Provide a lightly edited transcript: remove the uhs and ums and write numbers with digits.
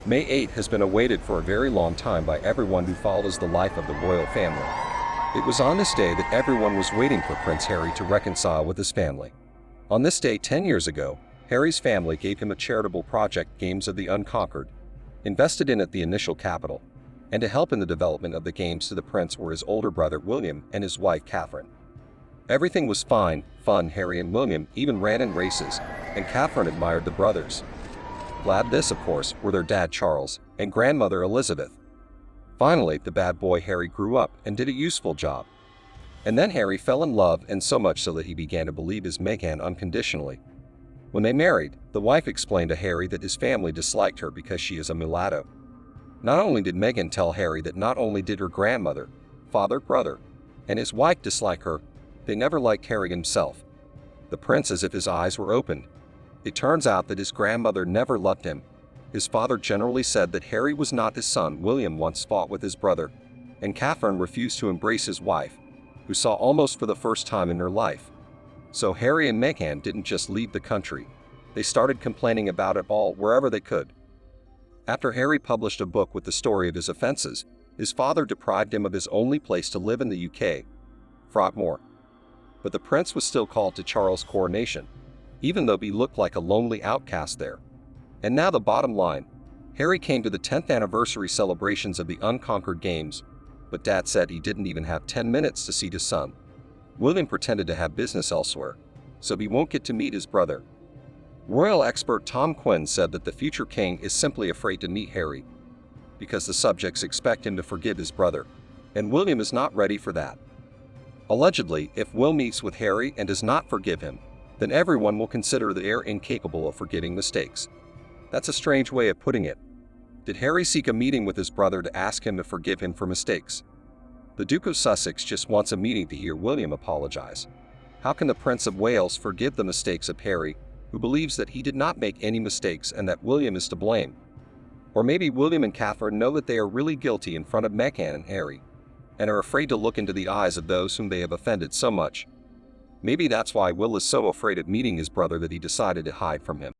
May 8 has been awaited for a very long time by everyone who follows the life of the royal family. It was on this day that everyone was waiting for Prince Harry to reconcile with his family. On this day 10 years ago, Harry's family gave him a charitable project, Games of the Unconquered, invested in at the initial capital, and to help in the development of the games to the prince were his older brother William and his wife Catherine. Everything was fun. Harry and William even ran in races, and Catherine admired the brothers. Glad this, of course, were their dad Charles and grandmother Elizabeth. Finally, the bad boy Harry grew up and did a useful job. And then Harry fell in love, and so much so that he began to believe his Meghan unconditionally. When they married, the wife explained to Harry that his family disliked her because she is a mulatto. Not only did Meghan tell Harry that not only did her grandmother, father, brother, and his wife dislike her, they never liked Harry himself. The prince, as if his eyes were opened. It turns out that his grandmother never loved him. His father generally said that Harry was not his son. William once fought with his brother, and Catherine refused to embrace his wife, who saw almost for the first time in her life. So Harry and Meghan didn't just leave the country. They started complaining about it all wherever they could. After Harry published a book with the story of his offenses, his father deprived him of his only place to live in the UK, Frogmore. But the prince was still called to Charles' coronation, even though he looked like a lonely outcast there. And now the bottom line. Harry came to the 10th anniversary celebrations of the Unconquered Games, but Dad said he didn't even have 10 minutes to see his son. William pretended to have business elsewhere, so he won't get to meet his brother. Royal expert Tom Quinn said that the future king is simply afraid to meet Harry, because the subjects expect him to forgive his brother, and William is not ready for that. Allegedly, if Will meets with Harry and does not forgive him, then everyone will consider the heir incapable of forgetting mistakes. That's a strange way of putting it. Did Harry seek a meeting with his brother to ask him to forgive him for mistakes? The Duke of Sussex just wants a meeting to hear William apologize. How can the Prince of Wales forgive the mistakes of Harry, who believes that he did not make any mistakes and that William is to blame? Or maybe William and Catherine know that they are really guilty in front of Meghan and Harry, and are afraid to look into the eyes of those whom they have offended so much. Maybe that's why Will is so afraid of meeting his brother that he decided to hide from him.